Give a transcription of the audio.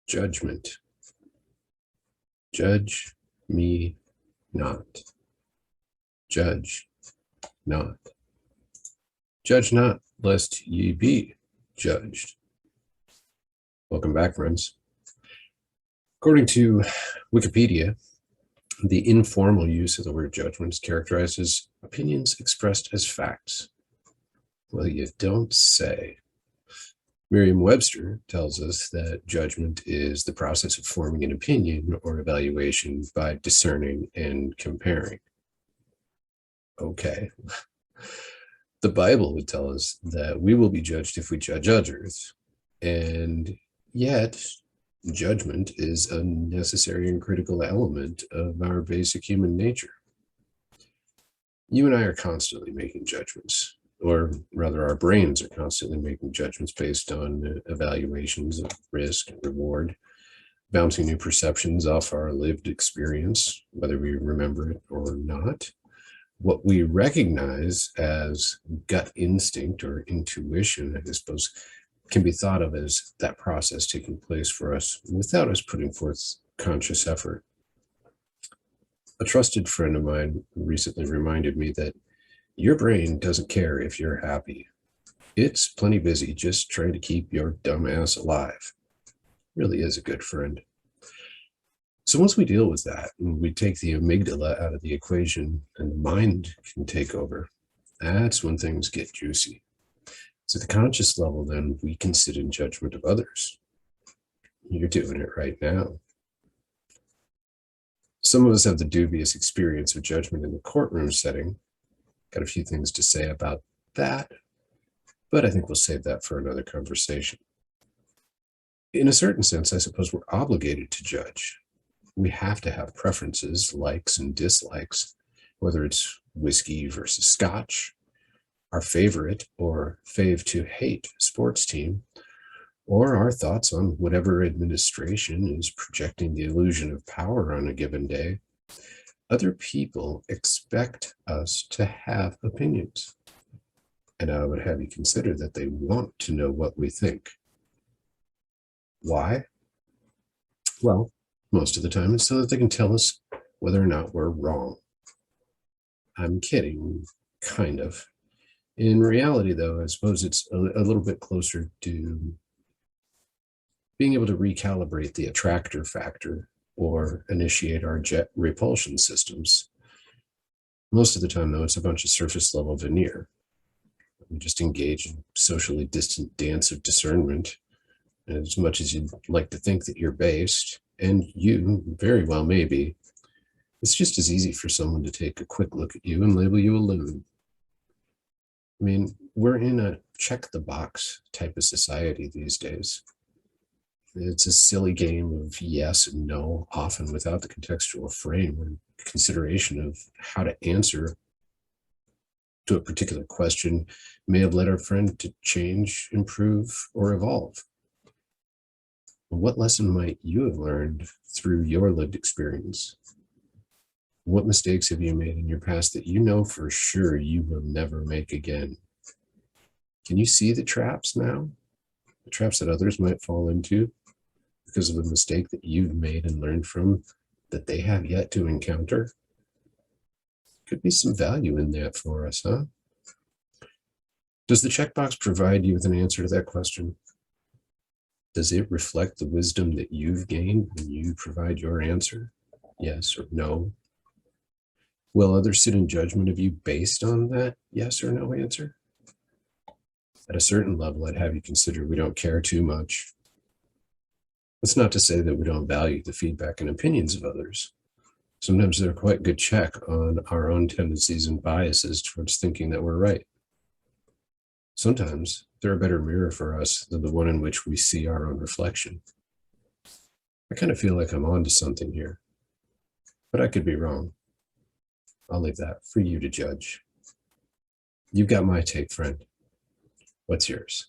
Judgment. Judge me not. Judge not. Judge not, lest ye be judged. Welcome back, friends. According to Wikipedia, the informal use of the word judgment is characterized as opinions expressed as facts. Well, you don't say. Merriam-Webster tells us that judgment is the process of forming an opinion or evaluation by discerning and comparing. Okay. The Bible would tell us that we will be judged if we judge others, and yet judgment is a necessary and critical element of our basic human nature. You and I are constantly making judgments, or rather our brains are constantly making judgments based on evaluations of risk and reward, bouncing new perceptions off our lived experience, whether we remember it or not. What we recognize as gut instinct or intuition, I suppose, can be thought of as that process taking place for us without us putting forth conscious effort. A trusted friend of mine recently reminded me that your brain doesn't care if you're happy. It's plenty busy just trying to keep your dumb ass alive. Really is a good friend. So once we deal with that and we take the amygdala out of the equation and the mind can take over, that's when things get juicy. So at the conscious level, then we can sit in judgment of others. You're doing it right now. Some of us have the dubious experience of judgment in the courtroom setting. Got a few things to say about that, but I think we'll save that for another conversation. In a certain sense, I suppose we're obligated to judge. We have to have preferences, likes and dislikes, whether it's whiskey versus scotch, our favorite or fave to hate sports team, or our thoughts on whatever administration is projecting the illusion of power on a given day. Other people expect us to have opinions, and I would have you consider that they want to know what we think. Why? Well, most of the time it's so that they can tell us whether or not we're wrong. I'm kidding, kind of. In reality, though, I suppose it's a little bit closer to being able to recalibrate the attractor factor or initiate our jet repulsion systems. Most of the time, though, it's a bunch of surface level veneer. We just engage in socially distant dance of discernment. As much as you'd like to think that you're based, and you very well may be, it's just as easy for someone to take a quick look at you and label you a loon. I mean, we're in a check the box type of society these days. It's a silly game of yes and no, often without the contextual frame or consideration of how to answer to a particular question may have led our friend to change, improve, or evolve. What lesson might you have learned through your lived experience? What mistakes have you made in your past that you know for sure you will never make again? Can you see the traps now? The traps that others might fall into because of a mistake that you've made and learned from that they have yet to encounter? Could be some value in that for us, huh? Does the checkbox provide you with an answer to that question? Does it reflect the wisdom that you've gained when you provide your answer? Yes or no? Will others sit in judgment of you based on that yes or no answer? At a certain level, I'd have you consider we don't care too much. That's not to say that we don't value the feedback and opinions of others. Sometimes they're quite a good check on our own tendencies and biases towards thinking that we're right. Sometimes they're a better mirror for us than the one in which we see our own reflection. I kind of feel like I'm onto something here, but I could be wrong. I'll leave that for you to judge. You've got my take, friend. What's yours?